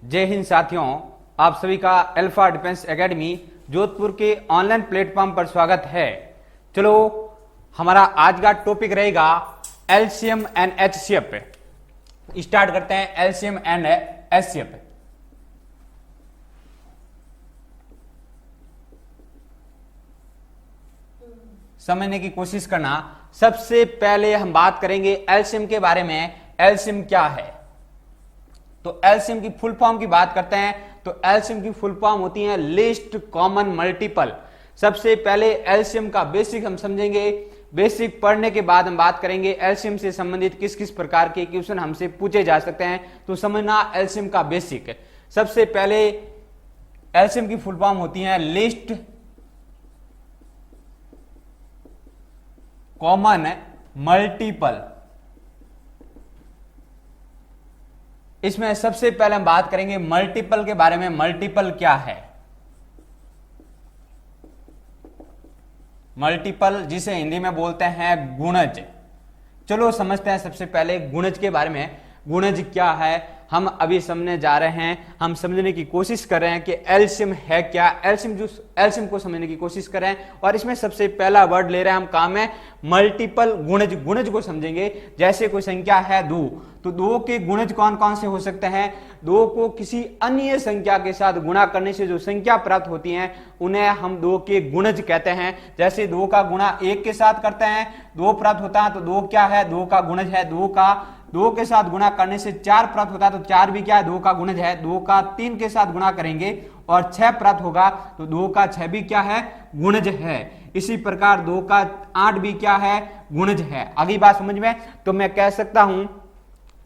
जय हिंद साथियों, आप सभी का अल्फा डिफेंस एकेडमी जोधपुर के ऑनलाइन प्लेटफॉर्म पर स्वागत है। चलो, हमारा आज का टॉपिक रहेगा एलसीएम एंड एचसीएफ। स्टार्ट करते हैं एलसीएम एंड एचसीएफ। समझने की कोशिश करना। सबसे पहले हम बात करेंगे एलसीएम के बारे में। एलसीएम क्या है? तो एलसीएम की फुल फॉर्म की बात करते हैं तो एलसीएम की फुल फॉर्म होती है लीस्ट कॉमन मल्टीपल। सबसे पहले एलसीएम का बेसिक हम समझेंगे। बेसिक पढ़ने के बाद हम बात करेंगे एलसीएम से संबंधित किस किस प्रकार के क्वेश्चन हमसे पूछे जा सकते हैं। तो समझना एलसीएम का बेसिक। सबसे पहले एलसीएम की फुल फॉर्म होती है लीस्ट कॉमन मल्टीपल। इसमें सबसे पहले हम बात करेंगे मल्टीपल के बारे में। मल्टीपल क्या है? मल्टीपल जिसे हिंदी में बोलते हैं गुणज। चलो समझते हैं सबसे पहले गुणज के बारे में। गुणज क्या है हम अभी समझने जा रहे हैं। हम समझने की कोशिश कर रहे हैं कि एलसीएम है क्या। एलसीएम को समझने की कोशिश कर रहे हैं और इसमें सबसे पहला वर्ड ले रहे हैं हम काम है मल्टीपल गुणज। गुणज को समझेंगे। जैसे कोई संख्या है 2, तो 2 के गुणज कौन कौन से हो सकते हैं? 2 को किसी अन्य संख्या के साथ गुणा करने से जो संख्या प्राप्त होती है उन्हें हम 2 के गुणज कहते हैं। जैसे 2 का गुणा 1 के साथ करते हैं 2 प्राप्त होता है, तो 2 क्या है? 2 का गुणज है। 2 के साथ गुणा करने से 4 प्राप्त होता है, तो 4 भी क्या है? 2 का गुणज है। 2 का 3 के साथ गुणा करेंगे और 6 प्राप्त होगा, तो 2 का 6 भी क्या है? गुणज है। इसी प्रकार 2 का 8 भी क्या है? गुणज है। अगली बात समझ में? तो मैं कह सकता हूं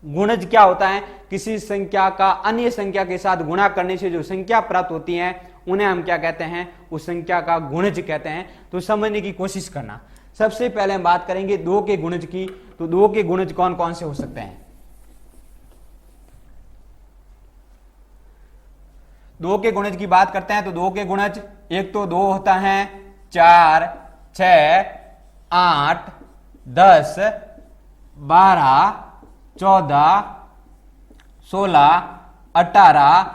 गुणज क्या होता है? किसी संख्या का अन्य संख्या के साथ गुणा करने से जो संख्या प्राप्त होती है उन्हें हम क्या कहते हैं? उस संख्या का गुणज कहते हैं। तो समझने की कोशिश करना। सबसे पहले हम बात करेंगे 2 के गुणज की। तो 2 के गुणज कौन कौन से हो सकते हैं? 2 के गुणज की बात करते हैं तो 2 के गुणज एक तो 2 होता है 4, 6, 8, 10, 12, 14, 16, 18,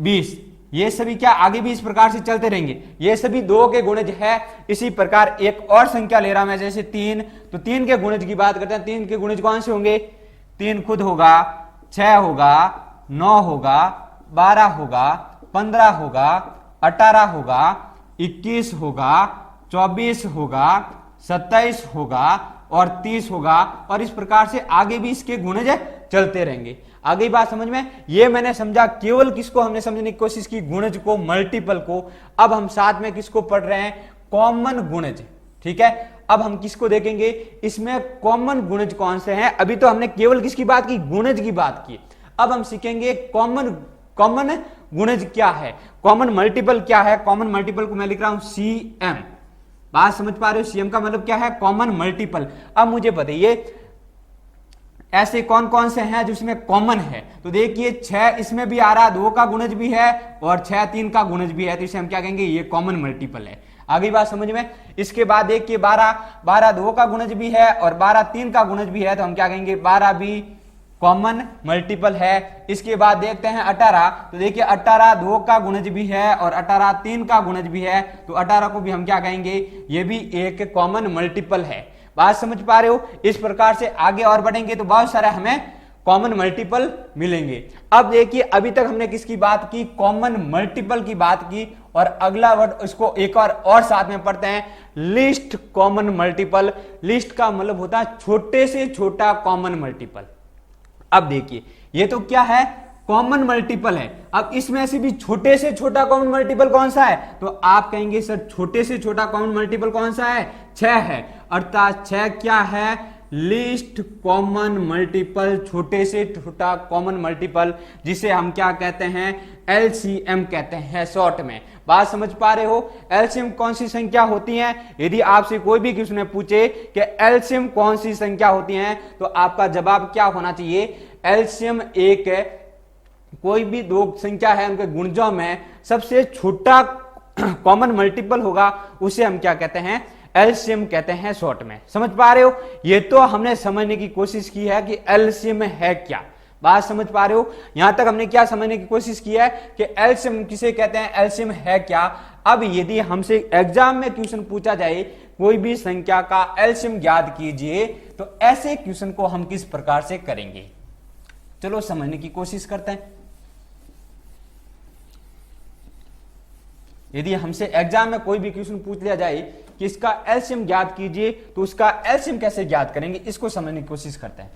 20। ये सभी क्या आगे भी इस प्रकार से चलते रहेंगे। ये सभी 2 के गुणज है। इसी प्रकार एक और संख्या ले रहा हूं मैं, जैसे 3। तो 3 के गुणज की बात करते हैं। 3 के गुणज कौन से होंगे? 3 खुद होगा, 6 होगा, 9 होगा, 12 होगा, 15 होगा, 18 होगा, 21 होगा, 24 होगा, 27 होगा और 30 होगा। और इस प्रकार से आगे भी इसके गुणज चलते रहेंगे। आगे बात समझ में? ये मैंने समझा केवल किसको हमने समझने की कोशिश की? गुणज को, मल्टीपल को। अब हम साथ में किसको पढ़ रहे हैं? कॉमन गुणज। ठीक है, अब हम किसको देखेंगे? इसमें कॉमन गुणज कौन से हैं? अभी तो हमने केवल किसकी बात की? गुणज की बात की। अब हम सीखेंगे कॉमन गुणज क्या है, कॉमन मल्टीपल क्या है। कॉमन मल्टीपल को मैं लिख रहा हूं सीएम। बात समझ पा रहे हो? सीएम का मतलब क्या है? Common multiple. अब मुझे बताइए ऐसे कौन कौन से हैं जिसमें कॉमन है? तो देखिए 6 इसमें भी आ रहा, 2 का गुणज भी है और 6 3 का गुणज भी है, तो इसे हम क्या कहेंगे? ये कॉमन मल्टीपल है। आगे बात समझ में? इसके बाद देखिए 12 2 का गुणज भी है और 12 3 का गुणज भी है, तो हम क्या कहेंगे? 12 भी कॉमन मल्टीपल है। इसके बाद देखते हैं 18। तो देखिए 18 2 का गुणज भी है और 18 3 का गुणज भी है, तो 18 को भी हम क्या कहेंगे? ये भी एक कॉमन मल्टीपल है। बात समझ पा रहे हो? इस प्रकार से आगे और बढ़ेंगे तो बहुत सारे हमें कॉमन मल्टीपल मिलेंगे। अब देखिए अभी तक हमने किसकी बात की? कॉमन मल्टीपल की बात की। और अगला वर्ड इसको एक और साथ में पढ़ते हैं, लीस्ट कॉमन मल्टीपल। लीस्ट का मतलब होता है छोटे से छोटा कॉमन मल्टीपल। अब देखिए ये तो क्या है? कॉमन मल्टीपल है। अब इसमें से भी छोटे से छोटा कॉमन मल्टीपल कौन सा है? तो आप कहेंगे सर छोटे से छोटा कॉमन मल्टीपल कौन सा है? 6 है। अर्थात 6 क्या है? लीस्ट कॉमन मल्टीपल, छोटे से छोटा कॉमन मल्टीपल, जिसे हम क्या कहते हैं? एलसीएम कहते हैं शॉर्ट में। बात समझ पा रहे हो? एलसीएम कौन सी संख्या होती है? यदि आपसे कोई भी किसी ने पूछे कि एलसीएम कौन सी संख्या होती है, तो आपका जवाब क्या होना चाहिए? एलसीएम एक कोई भी 2 संख्या है उनके गुणजों में सबसे छोटा कॉमन मल्टीपल होगा, उसे हम क्या कहते हैं? एलसीएम कहते हैं शॉर्ट में। समझ पा रहे हो? ये तो हमने समझने की कोशिश की है कि एलसीएम है क्या। बात समझ पा रहे हो? यहां तक हमने क्या समझने की कोशिश की है कि एलसीएम किसे कहते हैं, एलसीएम है क्या। अब यदि हमसे एग्जाम में क्वेश्चन पूछा जाए कोई भी संख्या का एलसीएम ज्ञात कीजिए, तो ऐसे क्वेश्चन को हम किस प्रकार से करेंगे, चलो समझने की कोशिश करते हैं। यदि हमसे एग्जाम में कोई भी क्वेश्चन पूछ लिया जाए कि इसका एलसीएम ज्ञात कीजिए, तो उसका एलसीएम कैसे ज्ञात करेंगे, इसको समझने की कोशिश करते हैं।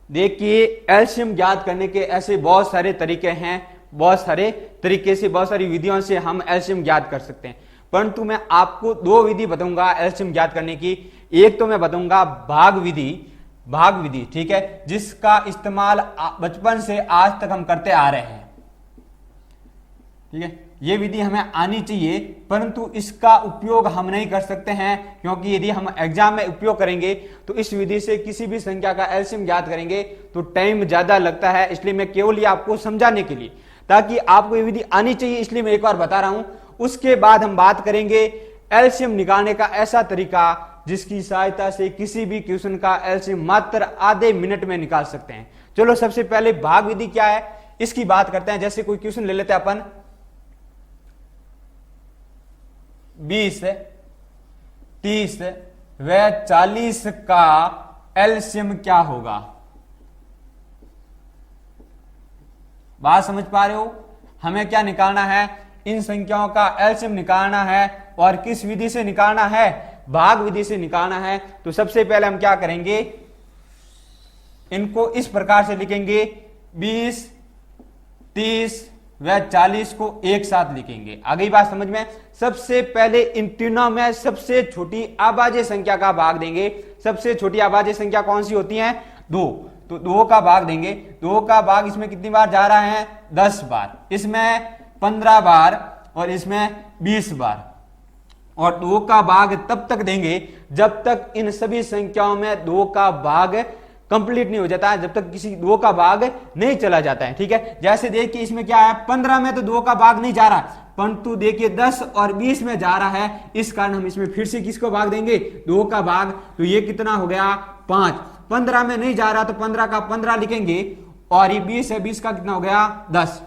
देखिए, एलसीएम ज्ञात करने के ऐसे बहुत सारे तरीके हैं, बहुत सारे तरीके से, बहुत सारी विधियों से हम एलसीएम ज्ञात कर सकते हैं, परंतु मैं आपको दो विधि बताऊंगा एलसीएम ज्ञात करने की। एक तो मैं बताऊंगा भाग विधि, ठीक है, जिसका इस्तेमाल बचपन से आज तक हम करते आ रहे हैं, ठीक है। ये विधि हमें आनी चाहिए, परंतु इसका उपयोग हम नहीं कर सकते हैं, क्योंकि यदि हम एग्जाम में उपयोग करेंगे तो इस विधि से किसी भी संख्या का एलसीएम ज्ञात करेंगे तो टाइम ज्यादा लगता है। इसलिए मैं केवल ये आपको समझाने के लिए, ताकि आपको ये विधि आनी चाहिए, इसलिए मैं एक बार बता रहा हूं। उसके बाद हम बात करेंगे एलसीएम निकालने का ऐसा तरीका जिसकी सहायता से किसी भी क्वेश्चन का एलसीएम मात्र आधे मिनट में निकाल सकते हैं। चलो सबसे पहले भाग विधि क्या है इसकी बात करते हैं। जैसे कोई क्वेश्चन ले लेते हैं अपन, 20, 30 व 40 का एलसीएम क्या होगा। बात समझ पा रहे हो? हमें क्या निकालना है, इन संख्याओं का एलसीएम निकालना है, और किस विधि से निकालना है, भाग विधि से निकालना है। तो सबसे पहले हम क्या करेंगे, इनको इस प्रकार से लिखेंगे, 20, 30 व 40 को एक साथ लिखेंगे। आगे बात समझ में? सबसे पहले इन तीनों में सबसे छोटी अभाज्य संख्या का भाग देंगे। सबसे छोटी अभाज्य संख्या कौन सी होती है, 2, तो 2 का भाग देंगे। 2 का भाग इसमें कितनी बार जा रहा है, 10 बार, इसमें 15 बार और इसमें 20 बार। और 2 का भाग तब तक देंगे जब तक इन सभी संख्याओं में 2 का भाग कंप्लीट नहीं हो जाता है, जब तक किसी 2 का भाग नहीं चला जाता है, ठीक है। जैसे देखिए इसमें क्या है, 15 में तो 2 का भाग नहीं जा रहा, परंतु देखिए 10 और 20 में जा रहा है, इस कारण हम इसमें फिर से किसको भाग देंगे, 2 का भाग। तो ये कितना हो गया, 5। 15 में नहीं जा रहा तो 15 का 15 लिखेंगे, और ये 20 है, 20 का कितना हो गया, 10।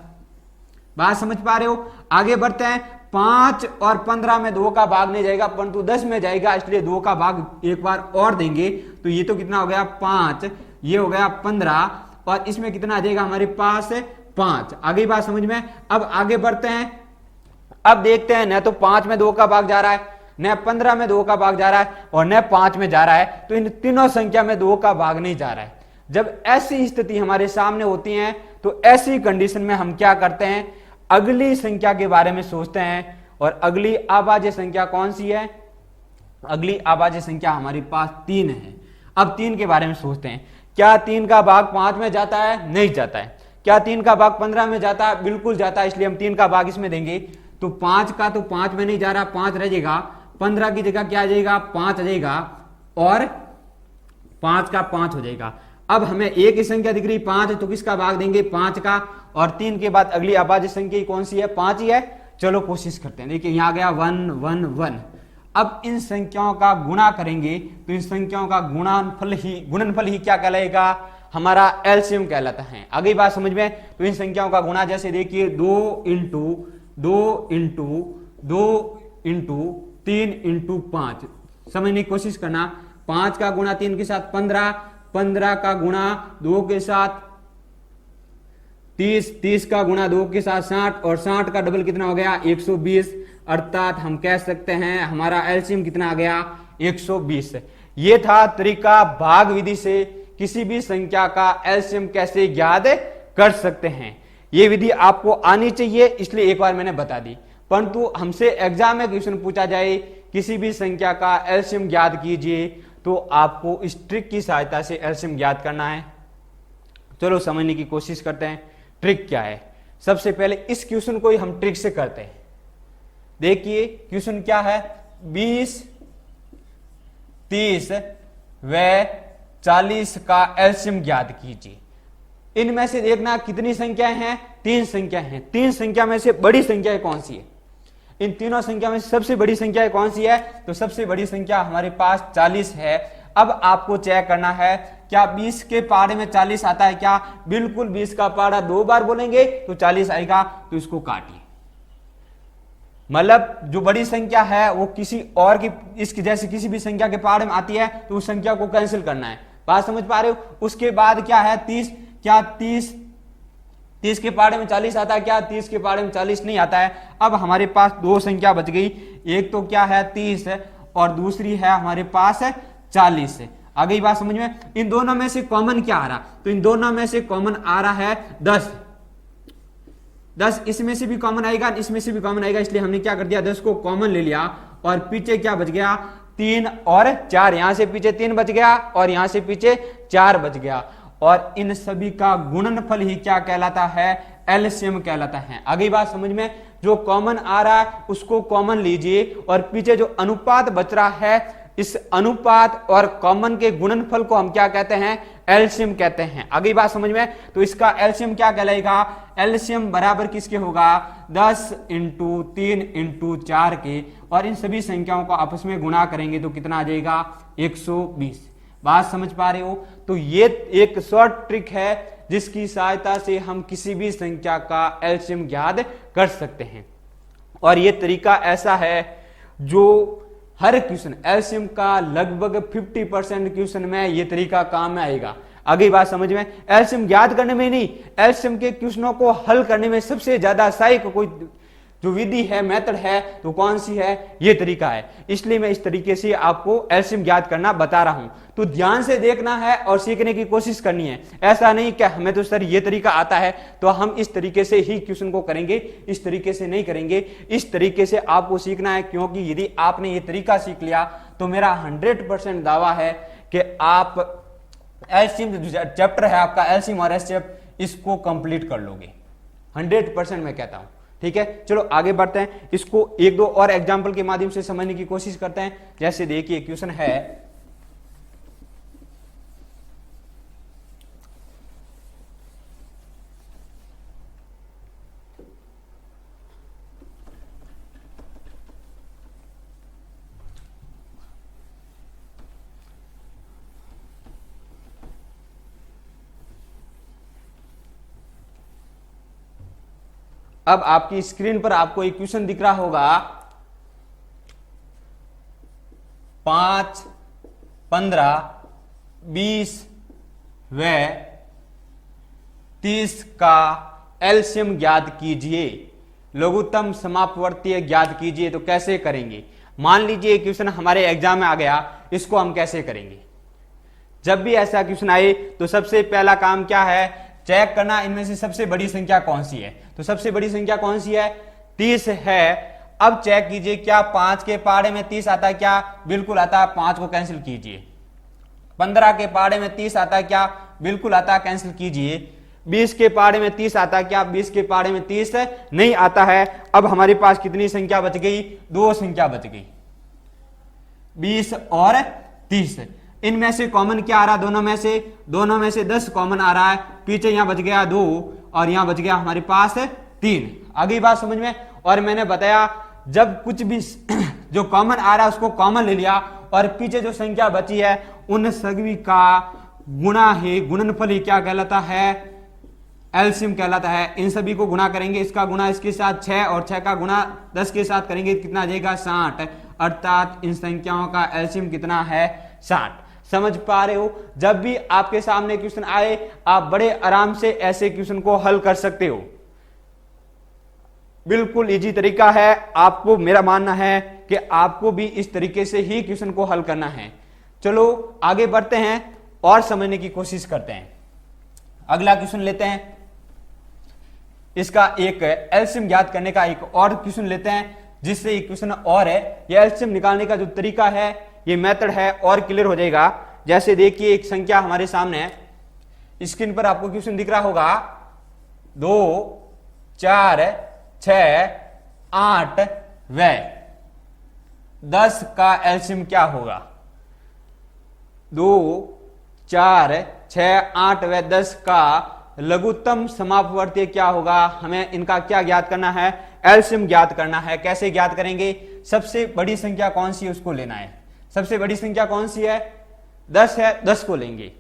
बात समझ पा रहे हो? आगे बढ़ते हैं। 5 और 15 में 2 का भाग नहीं जाएगा, परंतु 10 में जाएगा, इसलिए 2 का भाग एक बार और देंगे। तो ये तो कितना हो गया, 5, ये हो गया 15, और इसमें कितना आ जाएगा हमारे पास, 5। आगे बात समझ में? अब आगे बढ़ते हैं। अब देखते हैं, न तो 5 में 2 का भाग जा रहा है, न 15 में 2 का भाग जा रहा है, और न 5 में जा रहा है। तो इन तीनों संख्या में 2 का भाग नहीं जा रहा है। जब ऐसी स्थिति हमारे सामने होती है, तो ऐसी कंडीशन में हम क्या करते हैं, अगली संख्या के बारे में सोचते हैं। और अगली अभाज्य संख्या कौन सी है, अगली अभाज्य संख्या हमारे पास 3 है। अब 3 के बारे में सोचते हैं, क्या 3 का भाग 5 में जाता है, नहीं जाता है। क्या 3 का भाग 15 में जाता है, बिल्कुल जाता है, इसलिए हम 3 का भाग इसमें देंगे। तो 5 का तो 5 में नहीं जा रहा, 5 रह जाएगा, 15 की जगह क्या आ जाएगा, 5 आ जाएगा, और 5 का 5 हो जाएगा। अब हमें एक ही संख्या दिख रही 5, तो किसका भाग देंगे, 5 का। और 3 के बाद अगली अभाज्य संख्या कौन सी है, 5 ही है। चलो कोशिश करते हैं। देखिए यहां गया 1 1 1। अब इन संख्याओं का गुणा करेंगे, तो इन संख्याओं का गुणनफल ही क्या कहलाएगा, हमारा एलसीएम कहलाता है। आगे बात समझ में? तो इन संख्याओं का गुणा, जैसे देखिए 2 इंटू 2 इंटू 2 इंटू 3 इंटू 5, समझने की कोशिश करना। 5 का गुणा 3 के साथ 15, 15 का गुणा 2 के साथ 30, 30 का गुणा 2 के साथ 60, और 60 का डबल कितना हो गया, 120। अर्थात हम कह सकते हैं हमारा एलसीएम कितना आ गया, 120। ये था तरीका भाग विधि से किसी भी संख्या का एलसीएम कैसे ज्ञात कर सकते हैं। ये विधि आपको आनी चाहिए, इसलिए एक बार मैंने बता दी। परंतु हमसे एग्जाम में क्वेश्चन पूछा जाए किसी भी संख्या का एलसीएम ज्ञात कीजिए, तो आपको इस ट्रिक की सहायता से एलसीएम ज्ञात करना है। चलो समझने की कोशिश करते हैं ट्रिक क्या है। सबसे पहले इस क्वेश्चन को ही हम ट्रिक से करते हैं। देखिए क्वेश्चन क्या है, 20, 30 व 40 का एलसीएम ज्ञात कीजिए। इनमें से देखना कितनी संख्याएं हैं, 3 संख्या हैं। 3 संख्या में से बड़ी संख्या कौन सी है, इन तीनों संख्या में सबसे बड़ी संख्या कौन सी है? तो सबसे बड़ी संख्या हमारे पास 40 है। अब आपको चेक करना है क्या 20 के पहाड़े में 40 आता है क्या? बिल्कुल 20 का पहाड़ा 2 बार बोलेंगे तो 40 आएगा, तो इसको काटिए। मतलब जो बड़ी संख्या है वो किसी और की इसकी जैसे किसी भी संख्या के पहाड़े में आती है तो उस संख्या को कैंसिल करना है। बात समझ पा रहे हो? उसके बाद क्या है 30, क्या 30 के पहाड़े में 40 आता है क्या? 30 के पहाड़े में 40 नहीं आता है। अब हमारे पास दो संख्या बच गई, एक तो क्या है 30 है और दूसरी है हमारे पास 40 है। आ गई बात समझ में? इन दोनों में से कॉमन क्या आ रहा? तो इन दोनों में से कॉमन आ रहा है 10। 10 इसमें से भी कॉमन आएगा, इसमें से भी कॉमन आएगा, इसलिए हमने क्या कर दिया 10 को कॉमन ले लिया और पीछे क्या बच गया 3 और 4। यहां से पीछे 3 बच गया और यहां से पीछे 4 बच गया और इन सभी का गुणनफल ही क्या कहलाता है? एलसीएम कहलाता है। आगे बात समझ में? जो कॉमन आ रहा है उसको कॉमन लीजिए और पीछे जो अनुपात बच रहा है इस अनुपात और कॉमन के गुणनफल को हम क्या कहते हैं? एलसीएम कहते हैं। आगे बात समझ में? तो इसका एलसीएम क्या कहलाएगा? एलसीएम बराबर किसके होगा? 10 × 3 × 4 के, और इन सभी संख्याओं को आपस में गुणा करेंगे तो कितना आ जाएगा? 120। बात समझ पा रहे हो? तो ये एक शॉर्ट ट्रिक है जिसकी सहायता से हम किसी भी संख्या का एलसीएम ज्ञात कर सकते हैं। और ये तरीका ऐसा है जो हर क्वेश्चन एलसीएम का लगभग 50% क्वेश्चन में ये तरीका काम में आएगा। आगे बात समझ में? एलसीएम ज्ञात करने में नहीं, एलसीएम के क्वेश्चनों को हल करने में सबसे ज्यादा सहायक कोई जो विधि है, मेथड है, तो कौन सी है? ये तरीका है। इसलिए मैं इस तरीके से आपको एलसीएम ज्ञात करना बता रहा हूं। तो ध्यान से देखना है और सीखने की कोशिश करनी है। ऐसा नहीं कि हमें तो सर ये तरीका आता है तो हम इस तरीके से ही क्वेश्चन को करेंगे, इस तरीके से नहीं करेंगे। इस तरीके से आपको सीखना है, क्योंकि यदि आपने ये तरीका सीख लिया तो मेरा 100% दावा है कि आप एलसीएम चैप्टर है आपका, एलसीएम और एचसीएफ, इसको कंप्लीट कर लोगे। 100% मैं कहता हूं। ठीक है, चलो आगे बढ़ते हैं। इसको एक दो और एग्जाम्पल के माध्यम से समझने की कोशिश करते हैं। जैसे देखिए क्वेश्चन है अब आपकी स्क्रीन पर आपको एक क्वेश्चन दिख रहा होगा 5, 15, 20 व 30 का एलसीएम ज्ञात कीजिए, लघुत्तम समापवर्तीय ज्ञात कीजिए। तो कैसे करेंगे? मान लीजिए क्वेश्चन हमारे एग्जाम में आ गया, इसको हम कैसे करेंगे? जब भी ऐसा क्वेश्चन आए तो सबसे पहला काम क्या है? चेक करना इनमें से सबसे बड़ी संख्या कौन सी है। तो सबसे बड़ी संख्या कौन सी है? 30 है। अब चेक कीजिए क्या 5 के पहाड़े में 30 आता है क्या? बिल्कुल आता है, 5 को कैंसिल कीजिए। 15 के पहाड़े में 30 आता है क्या? बिल्कुल आता है, कैंसिल कीजिए। 20 के पहाड़े में 30 आता है क्या? 20 के पहाड़े में 30 नहीं आता है। अब हमारे पास कितनी संख्या बच गई? 2 संख्या बच गई, 20 और 30। इनमें से कॉमन क्या आ रहा? दोनों में से 10 कॉमन आ रहा है। पीछे यहां बच गया 2 और यहां बच गया हमारे पास 3। आगे बात समझ में? और मैंने बताया जब कुछ भी जो कॉमन आ रहा है उसको कॉमन ले लिया और पीछे जो संख्या बची है उन सभी का गुणा ही गुणनफल ही क्या कहलाता है? एलसीएम कहलाता है। इन सभी को गुणा करेंगे, इसका गुणा इसके साथ 6 और 6 का गुणा 10 के साथ करेंगे, कितना आ जाएगा? 60। अर्थात इन संख्याओं का एलसीएम कितना है? 60। समझ पा रहे हो? जब भी आपके सामने क्वेश्चन आए आप बड़े आराम से ऐसे क्वेश्चन को हल कर सकते हो। बिल्कुल इजी तरीका है। आपको मेरा मानना है कि आपको भी इस तरीके से ही क्वेश्चन को हल करना है। चलो आगे बढ़ते हैं और समझने की कोशिश करते हैं। अगला क्वेश्चन लेते हैं, इसका एक एलसीएम ज्ञात करने का एक और क्वेश्चन लेते हैं, जिससे एक क्वेश्चन और है। यह एलसीएम निकालने का जो तरीका है, ये मेथड है और क्लियर हो जाएगा। जैसे देखिए एक संख्या हमारे सामने है, स्क्रीन पर आपको क्वेश्चन दिख रहा होगा 2, 4, 6, 8 व 10 का एलसीएम क्या होगा? 2, 4, 6, 8 व 10 का लघुत्तम समापवर्तीय क्या होगा? हमें इनका क्या ज्ञात करना है? एलसीएम ज्ञात करना है। कैसे ज्ञात करेंगे? सबसे बड़ी संख्या कौन सी है उसको लेना है। सबसे बड़ी संख्या कौन सी है? 10 है, 10 को लेंगे।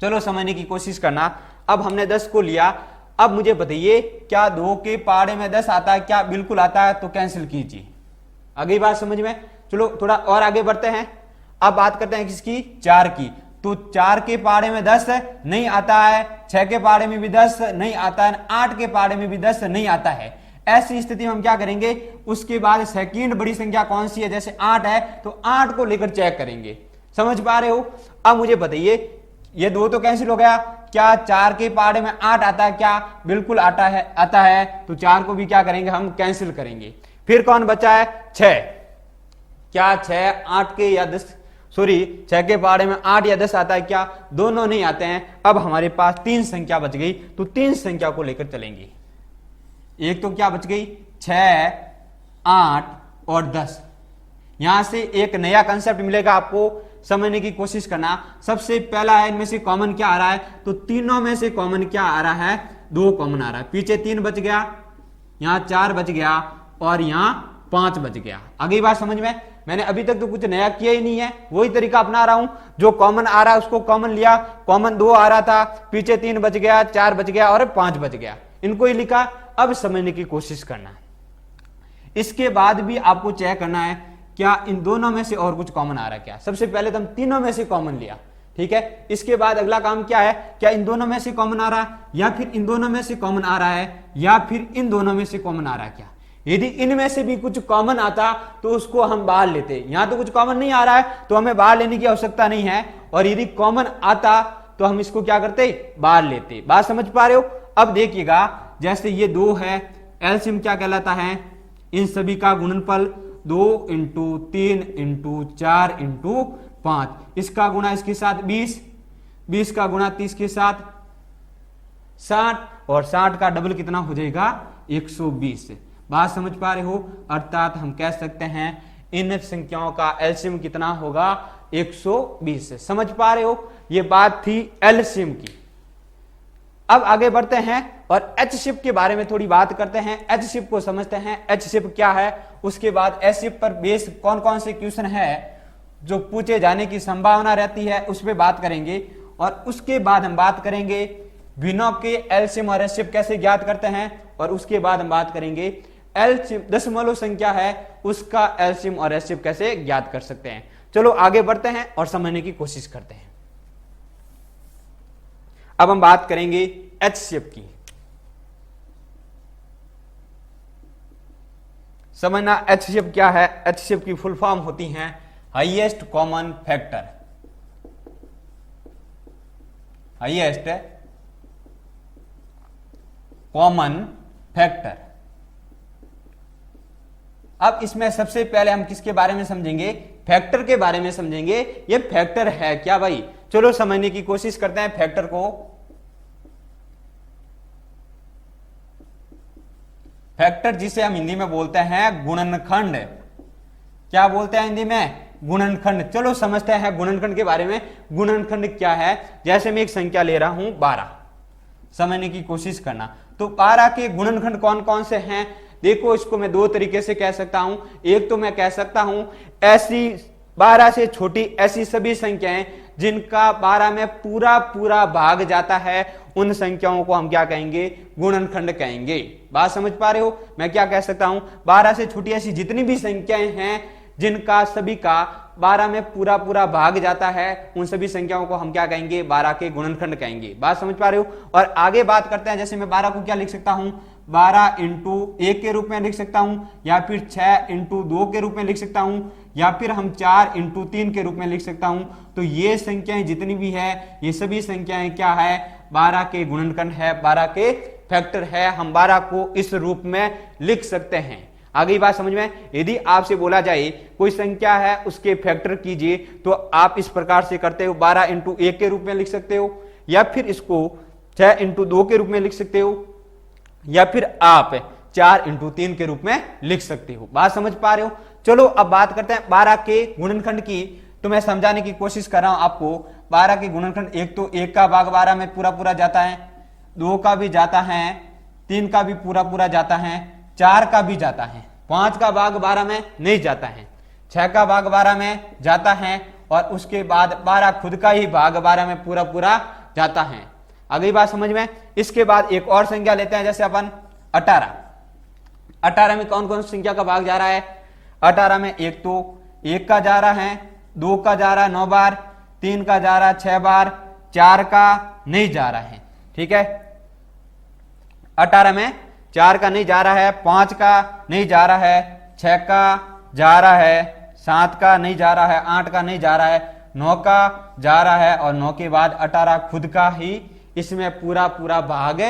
चलो समझने की कोशिश करना। अब हमने 10 को लिया। अब मुझे बताइए क्या 2 के पहाड़े में 10 आता है? क्या बिल्कुल आता है? तो कैंसिल कीजिए। अगली बात समझ में? चलो थोड़ा और आगे बढ़ते हैं। अब बात करते हैं किसकी? 4 की। तो 4 के पहाड़े में 10 नहीं आता है, 6 के पहाड़े में भी 10 नहीं आता है, 8 के पहाड़े में भी 10 नहीं आता है। ऐसी स्थिति में हम क्या करेंगे? उसके बाद सेकंड बड़ी संख्या कौन सी है? जैसे 8 है तो 8 को लेकर चेक करेंगे। समझ पा रहे हो? अब मुझे बताइए ये 2 तो कैंसिल हो गया। क्या 4 के पहाड़े में 8 आता है? क्या बिल्कुल आता है। तो 4 को भी क्या करेंगे? हम कैंसिल करेंगे। फिर कौन बचा है? 6। क्या 6 8 के या 10 6 के पहाड़े में 8 या 10 आता है? क्या दोनों नहीं आते हैं। अब हमारे पास 3 संख्या बच गई, तो 3 संख्या को लेकर चलेंगे। एक तो क्या बच गई? 6 8 और 10। यहां से एक नया कंसेप्ट मिलेगा आपको, समझने की कोशिश करना। सबसे पहला है इनमें से कॉमन क्या आ रहा है? तो तीनों में से कॉमन क्या आ रहा है? 2 कॉमन आ रहा है। पीछे 3 बच गया, यहां 4 बच गया और यहां 5 बच गया। अगली बात समझ में? मैंने अभी तक तो कुछ नया किया ही नहीं है, वही तरीका अपना रहा हूं। जो कॉमन आ रहा है उसको कॉमन लिया। कॉमन 2 आ रहा था, पीछे 3 बच गया, 4 बच गया और 5 बच गया, इनको ही लिखा। अब समझने की कोशिश करना। इसके बाद भी आपको चेक करना है क्या इन दोनों में से और कुछ कॉमन आ रहा है क्या। सबसे पहले तो हम तीनों में से कॉमन लिया, ठीक है। इसके बाद अगला काम क्या है? क्या इन दोनों में से कॉमन आ रहा है, या फिर इन दोनों में से कॉमन आ रहा है, या फिर इन दोनों में से कॉमन आ रहा है क्या। यदि इनमें से भी कुछ कॉमन आता तो उसको हम बाहर लेते। यहां तो कुछ कॉमन नहीं आ रहा है तो हमें बाहर लेने की आवश्यकता नहीं है, और यदि कॉमन आता तो हम इसको क्या करते? बाहर लेते। बात समझ पा रहे हो? अब देखिएगा, जैसे ये 2 है, एलसीएम क्या कहलाता है? इन सभी का गुणनफल 2 × 3 × 4 × 5। इसका गुणा इसके साथ 20, 20 का गुणा 30 के साथ 60, और 60 का डबल कितना हो जाएगा? 120। बात समझ पा रहे हो? अर्थात हम कह सकते हैं इन संख्याओं का एलसीएम कितना होगा? 120। समझ पा रहे हो? ये बात थी एलसीएम की। अब आगे बढ़ते हैं और एचसीएफ के बारे में थोड़ी बात करते हैं। एचसीएफ को समझते हैं, एचसीएफ क्या है। उसके बाद एचसीएफ पर बेस कौन कौन से क्वेश्चन है जो पूछे जाने की संभावना रहती है, उस पर बात करेंगे। और उसके बाद हम बात करेंगे भिन्नों के एलसीएम और एचसीएफ कैसे ज्ञात करते हैं, और उसके बाद हम बात करेंगे एलसीएम दशमलव संख्या है उसका एलसीएम और एचसीएफ कैसे ज्ञात कर सकते हैं। चलो आगे बढ़ते हैं और समझने की कोशिश करते हैं। अब हम बात करेंगे एचसीएफ की। समझना एचसीएफ क्या है। एचसीएफ की फुल फॉर्म होती है highest common factor. Highest common factor. अब इसमें सबसे पहले हम किसके बारे में समझेंगे? फैक्टर के बारे में समझेंगे। ये फैक्टर है क्या भाई? चलो समझने की कोशिश करते हैं फैक्टर को। फैक्टर जिसे हम हिंदी में बोलते हैं गुणनखंड। क्या बोलते हैं हिंदी में? गुणनखंड। चलो समझते हैं गुणनखंड के बारे में। गुणनखंड क्या है? जैसे मैं एक संख्या ले रहा हूं 12, समझने की कोशिश करना। तो 12 के गुणनखंड कौन कौन से हैं? देखो इसको मैं 2 तरीके से कह सकता हूं। एक तो मैं कह सकता हूं ऐसी 12 से छोटी ऐसी सभी संख्याएं जिनका 12 में पूरा पूरा भाग जाता है, उन संख्याओं को हम क्या कहेंगे? गुणनखंड कहेंगे। बात समझ पा रहे हो? मैं क्या कह सकता हूं? 12 से छोटी ऐसी जितनी भी संख्याएं हैं जिनका सभी का 12 में पूरा पूरा भाग जाता है, उन सभी संख्याओं को हम क्या कहेंगे? 12 के गुणनखंड कहेंगे। बात समझ पा रहे हो? और आगे बात करते हैं। जैसे मैं 12 को क्या लिख सकता हूं? 12 × 1 के रूप में लिख सकता हूं, या फिर 6 × 2 के रूप में लिख सकता हूं, या फिर हम 4 × 3 के रूप में लिख सकता हूं। तो ये संख्याएं जितनी भी है, ये सभी संख्याएं क्या है? 12 के गुणनखंड है, 12 के फैक्टर है। हम 12 को इस रूप में लिख सकते हैं। आगे बात समझ में? यदि आपसे बोला जाए कोई संख्या है उसके फैक्टर कीजिए, तो आप इस प्रकार से करते हो। 12 × 1 के रूप में लिख सकते हो, या फिर इसको 6 × 2 के रूप में लिख सकते हो, या फिर आप 4 × 3 के रूप में लिख सकते हो। बात समझ पा रहे हो? चलो अब बात करते हैं 12 के गुणनखंड की। तो मैं समझाने की कोशिश कर रहा हूं आपको। 12 के गुणनखंड, एक तो 1 का भाग 12 में पूरा पूरा जाता है, 2 का भी जाता है, 3 का भी पूरा पूरा जाता है, 4 का भी जाता है, 5 का भाग 12 में नहीं जाता है, 6 का भाग 12 में जाता है, और उसके बाद 12 खुद का ही भाग 12 में पूरा पूरा जाता है। अगली बात समझ में। इसके बाद एक और संख्या लेते हैं, जैसे अपन 18। 18 में कौन कौन सी संख्या का भाग जा रहा है? 18 में एक तो 1 का जा रहा है, 2 का जा रहा है 9 बार, 3 का जा रहा है 6 बार, 4 का नहीं जा रहा है। ठीक है, 18 में 4 का नहीं जा रहा है, 5 का नहीं जा रहा है, 6 का जा रहा है, 7 का नहीं जा रहा है, 8 का नहीं जा रहा है, 9 का जा रहा है, और 9 के बाद 18 खुद का ही इसमें पूरा पूरा भाग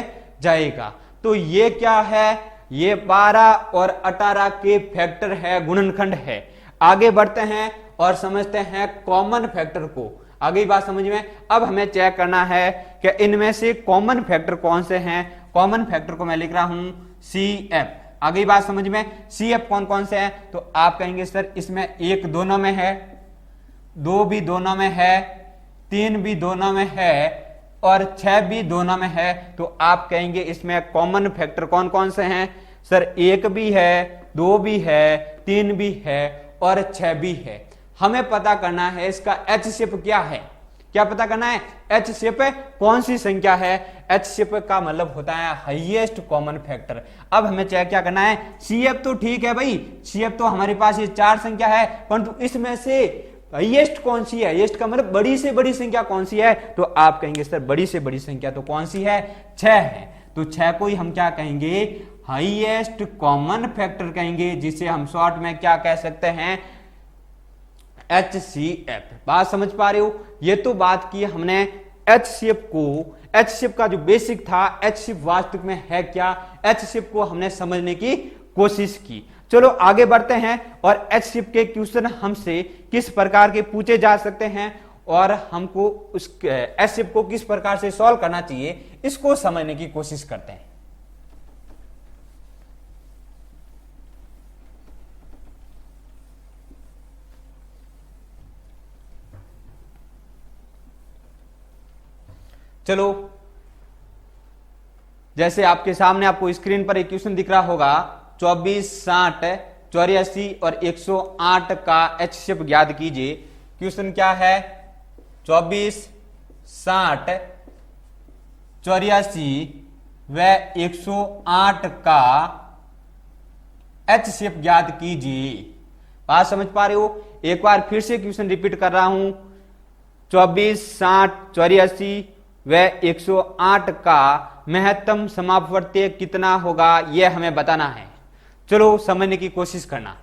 जाएगा। तो ये क्या है? ये 12 और 18 के फैक्टर है, गुणनखंड है। आगे बढ़ते हैं और समझते हैं कॉमन फैक्टर को। आगे बात समझ में। अब हमें चेक करना है कि इनमें से कॉमन फैक्टर कौन से हैं। कॉमन फैक्टर को मैं लिख रहा हूं CF। आगे बात समझ में। CF कौन कौन से हैं? तो आप कहेंगे सर इसमें 1 दोनों में है, 2 भी दोनों में है, 3 भी दोनों में है, और 6 भी दोनों में है। तो आप कहेंगे इसमें कॉमन फैक्टर कौन कौन से हैं? सर 1 भी है, 2 भी है, 3 भी है, और 6 भी है। हमें पता करना है इसका HCF क्या है। क्या पता करना है? HCF कौन सी संख्या है? HCF का मतलब होता है हाईएस्ट कॉमन फैक्टर। अब हमें चेक क्या करना है? CF तो ठीक है भाई, CF तो हमारे पास ये 4 संख्या है, परंतु इसमें से हाईएस्ट कौन सी है? हाईएस्ट का मतलब बड़ी से बड़ी संख्या कौन सी है? तो आप कहेंगे सर बड़ी से बड़ी संख्या तो कौन सी है? 6 है। तो 6 को ही हम क्या कहेंगे? हाईएस्ट कॉमन फैक्टर कहेंगे, जिसे हम शॉर्ट में क्या कह सकते हैं? HCF। बात समझ पा रहे हो? ये तो बात की हमने HCF को। HCF का जो बेसिक था, HCF वास्तविक में है क्या, HCF को हमने समझने की कोशिश की। चलो आगे बढ़ते हैं और HCF के क्वेश्चन हमसे किस प्रकार के पूछे जा सकते हैं और हमको उस HCF को किस प्रकार से सॉल्व करना चाहिए, इसको समझने की कोशिश करते हैं। चलो, जैसे आपके सामने आपको स्क्रीन पर एक क्वेश्चन दिख रहा होगा, 24, 60, 84 और 108 का HCF ज्ञात कीजिए। क्वेश्चन क्या है? 24, 60, 84 व 108 का HCF ज्ञात कीजिए। बात समझ पा रहे हो? एक बार फिर से क्वेश्चन रिपीट कर रहा हूं। 24, 60, 84 व 108 का महत्तम समापवर्तीय कितना होगा, यह हमें बताना है। चलो समझने की कोशिश करना।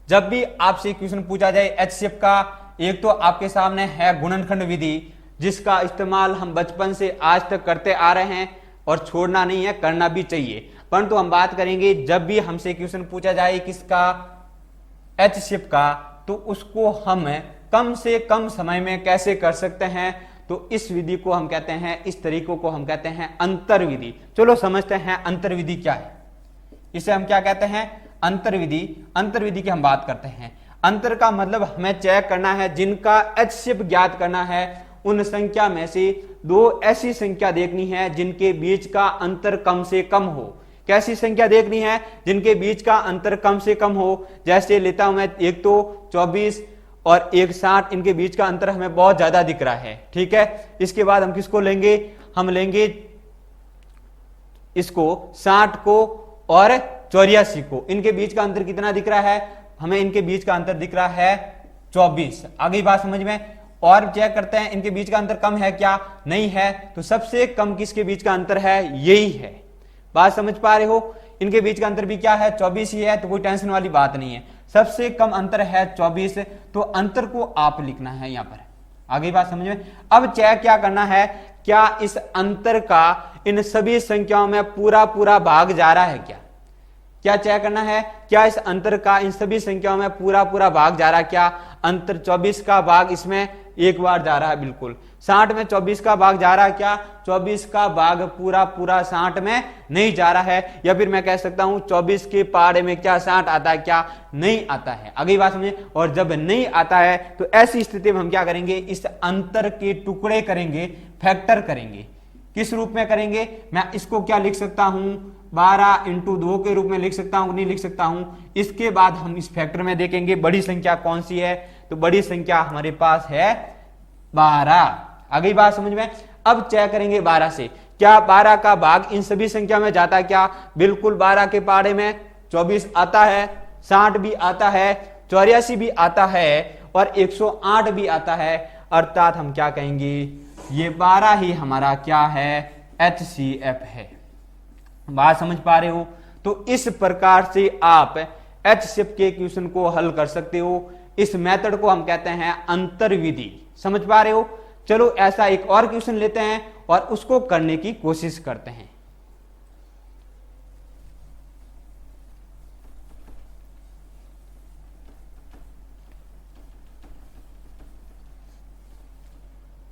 जब भी आपसे क्वेश्चन पूछा जाए HCF का, एक तो आपके सामने है गुणनखंड विधि, जिसका इस्तेमाल हम बचपन से आज तक करते आ रहे हैं और छोड़ना नहीं है, करना भी चाहिए। परंतु हम बात करेंगे जब भी हमसे क्वेश्चन पूछा जाए किसका, HCF का, तो उसको हम कम से कम समय में कैसे कर सकते हैं। तो इस विधि को हम कहते हैं, इस तरीकों को हम कहते हैं अंतर विधि। चलो समझते हैं अंतर विधि क्या है। इसे हम क्या कहते हैं? अंतर विधि। अंतर विधि की हम बात करते हैं। अंतर का मतलब हमें चेक करना है, जिनका HCF ज्ञात करना है, उन संख्या में से 2 ऐसी संख्या देखनी है जिनके बीच का अंतर कम से कम हो। कैसी संख्या देखनी है? जिनके बीच का अंतर कम से कम हो। जैसे लेता हूं मैं, एक तो 24 और 160, इनके बीच का अंतर हमें बहुत ज्यादा दिख रहा है। ठीक है, इसके बाद हम किसको लेंगे? हम लेंगे इसको 60 को और 84 को। इनके बीच का अंतर कितना दिख रहा है? हमें इनके बीच का अंतर दिख रहा है 24। आगे बात समझ में। और चेक करते हैं इनके बीच का अंतर कम है क्या? नहीं है। तो सबसे कम किसके बीच का अंतर है? यही है। बात समझ पा रहे हो? इनके बीच का अंतर भी क्या है? 24 ही है, तो कोई टेंशन वाली बात नहीं है। सबसे कम अंतर है 24, तो अंतर को आप लिखना है यहां पर। आगे बात समझ में। अब चेक क्या करना है, क्या इस अंतर का इन सभी संख्याओं में पूरा पूरा भाग जा रहा है क्या? क्या चेक करना है, क्या इस अंतर का इन सभी संख्याओं में पूरा पूरा भाग जा रहा है क्या? अंतर 24 का भाग इसमें एक बार जा रहा है, बिल्कुल। 60 में 24 का भाग जा रहा है क्या? 24 का भाग पूरा पूरा 60 में नहीं जा रहा है। या फिर मैं कह सकता हूं 24 के पारे में क्या 60 आता है क्या? नहीं आता है। अगली बात समझे। और जब नहीं आता है तो ऐसी स्थिति में हम क्या करेंगे? इस अंतर के टुकड़े करेंगे, फैक्टर करेंगे। किस रूप में करेंगे, मैं इसको क्या लिख सकता हूं, 12 इंटू 2 के रूप में लिख सकता हूं, नहीं लिख सकता हूं। इसके बाद हम इस फैक्टर में देखेंगे बड़ी संख्या कौन सी है, तो बड़ी संख्या हमारे पास है 12। आ गई बात समझ में। अब चेक करेंगे 12 से, क्या 12 का भाग इन सभी संख्या में जाता है क्या, बिल्कुल 12 के पारे में 24 आता है, 60 भी आता है, 84 भी आता है और 108 भी आता है, अर्थात हम क्या कहेंगे, ये 12 ही हमारा क्या है, HCF है। बात समझ पा रहे हो। तो इस प्रकार से आप HCF के क्वेश्चन को हल कर सकते हो। इस मेथड को हम कहते हैं अंतर विधि। समझ पा रहे हो। चलो ऐसा एक और क्वेश्चन लेते हैं और उसको करने की कोशिश करते हैं।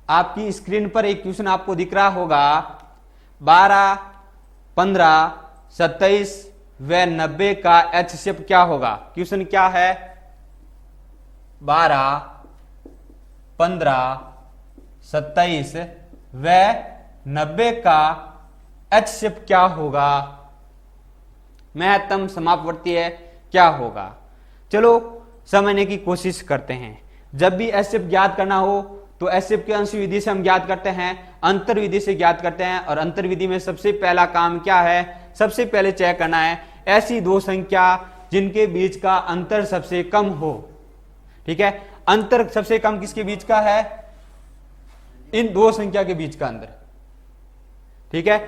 आपकी स्क्रीन पर एक क्वेश्चन आपको दिख रहा होगा, 12, 15, 27 व 90 का HCF क्या होगा। क्वेश्चन क्या है, 12, 15, 27 व 90 का HCF क्या होगा, महत्तम समापवर्ती है क्या होगा। चलो समझने की कोशिश करते हैं। जब भी HCF ज्ञात करना हो तो HCF की अंश विधि से हम ज्ञात करते हैं, अंतर विधि से ज्ञात करते हैं। और अंतर विधि में सबसे पहला काम क्या है, सबसे पहले चेक करना है ऐसी दो संख्या जिनके बीच का अंतर सबसे कम हो। ठीक है, अंतर सबसे कम किसके बीच का है, इन दो संख्या के बीच का अंतर। ठीक है,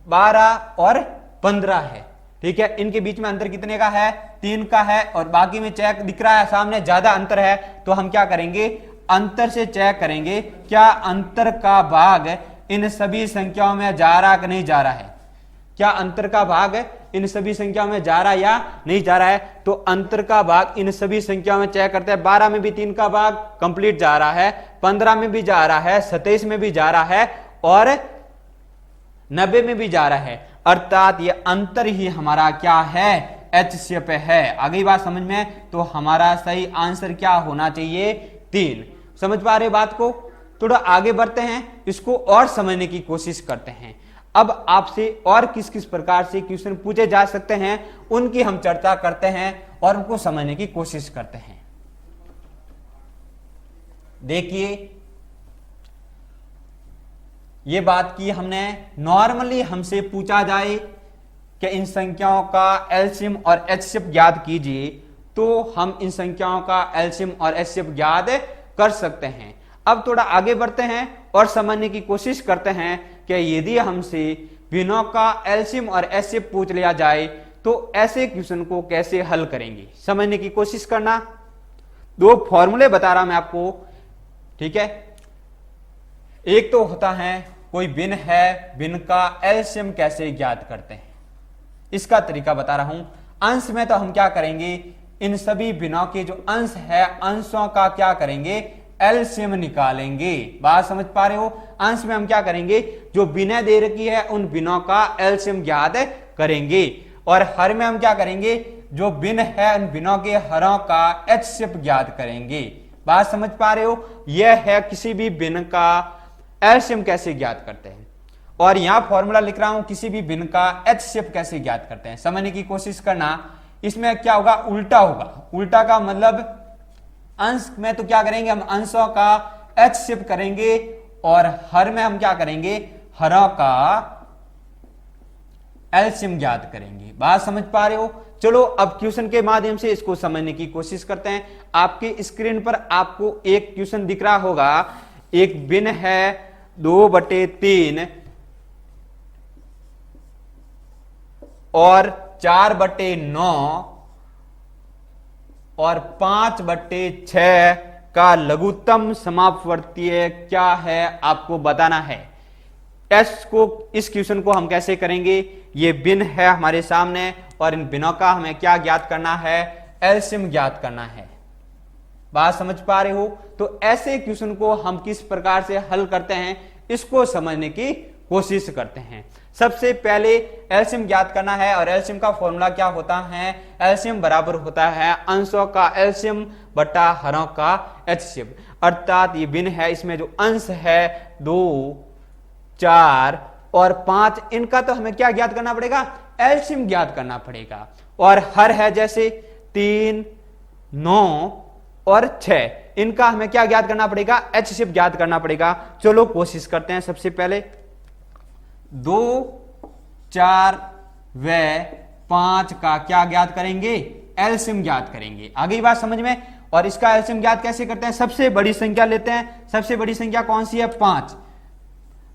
12 और 15 है। ठीक है, इनके बीच में अंतर कितने का है, 3 का है। और बाकी में चेक दिख रहा है सामने ज्यादा अंतर है, तो हम क्या करेंगे, अंतर से चेक करेंगे क्या अंतर का भाग इन सभी संख्याओं में जा रहा कि नहीं जा रहा है, क्या अंतर का भाग इन सभी संख्याओं में जा रहा है या नहीं जा रहा है। तो अंतर का भाग इन सभी संख्याओं में चेक करते हैं। 12 में भी 3 का भाग कंप्लीट जा रहा है, 15 में भी जा रहा है, 27 में भी जा रहा है और 90 में भी जा रहा है। अर्थात ये अंतर ही हमारा क्या है, HCF है। आगे बात समझ में। तो हमारा सही आंसर क्या होना चाहिए, 3। समझ पा रहे बात को। थोड़ा आगे बढ़ते हैं, इसको और समझने की कोशिश करते हैं। अब आपसे और किस किस प्रकार से क्वेश्चन पूछे जा सकते हैं उनकी हम चर्चा करते हैं और उनको समझने की कोशिश करते हैं। देखिए, ये बात की हमने, नॉर्मली हमसे पूछा जाए कि इन संख्याओं का एलसीएम और HCF ज्ञात कीजिए, तो हम इन संख्याओं का एलसीएम और HCF ज्ञात कर सकते हैं। अब थोड़ा आगे बढ़ते हैं और समझने की कोशिश करते हैं कि यदि हमसे बिनों का एलसीएम और HCF पूछ लिया जाए तो ऐसे क्वेश्चन को कैसे हल करेंगे, समझने की कोशिश करना। 2 फॉर्मूले बता रहा मैं आपको। ठीक है, एक तो होता है कोई बिन है, बिन का एलसीएम कैसे ज्ञात करते हैं, इसका तरीका बता रहा हूं। अंश में तो हम क्या करेंगे, इन सभी बिनों के जो अंश है, अंशों का क्या करेंगे, एलसीएम निकालेंगे। बात समझ पा रहे हो। अंश में हम क्या करेंगे, जो बिना दे रखी है उन बिनों का एलसीएम ज्ञात करेंगे। और हर में हम क्या करेंगे, जो बिन है उन बिनों के हरों का HCF ज्ञात करेंगे। बात समझ पा रहे हो। यह है किसी भी बिन का एलसीएम कैसे ज्ञात करते हैं। और यहां फॉर्मूला लिख रहा हूं, किसी भी बिन का HCF कैसे ज्ञात करते हैं, समझने की कोशिश करना। इसमें क्या होगा, उल्टा होगा। उल्टा का मतलब अंश में तो क्या करेंगे, हम अंशों का HCF करेंगे और हर में हम क्या करेंगे, हरों का एलसीएम ज्ञात करेंगे। बात समझ पा रहे हो। चलो अब क्वेश्चन के माध्यम से इसको समझने की कोशिश करते हैं। आपके स्क्रीन पर आपको एक क्वेश्चन दिख रहा होगा, एक बिन है 2/3 और 4/9 और 5/6 का लघुत्तम समापवर्तीय क्या है, आपको बताना है। इस क्वेश्चन को हम कैसे करेंगे, ये बिन है हमारे सामने और इन बिनों का हमें क्या ज्ञात करना है, एलसीएम ज्ञात करना है। बात समझ पा रहे हो। तो ऐसे क्वेश्चन को हम किस प्रकार से हल करते हैं, इसको समझने की कोशिश करते हैं। सबसे पहले एलसीएम ज्ञात करना है और एलसीएम का फॉर्मूला क्या होता है, एलसीएम बराबर होता है अंशों का एलसीएम बटा हरों का HCF। अर्थात ये बिन है, इसमें जो अंश है 2, 4 और 5, इनका तो हमें क्या ज्ञात करना पड़ेगा, एलसीएम ज्ञात करना पड़ेगा। और हर है जैसे 3, 9 और 6, इनका हमें क्या ज्ञात करना पड़ेगा, एचसीएफ ज्ञात करना पड़ेगा। चलो कोशिश करते हैं। सबसे पहले 2, 4 व 5 का क्या ज्ञात करेंगे, एलसीएम ज्ञात करेंगे। आगे बात समझ में। और इसका एलसीएम ज्ञात कैसे करते हैं, सबसे बड़ी संख्या लेते हैं। सबसे बड़ी संख्या कौन सी है, 5।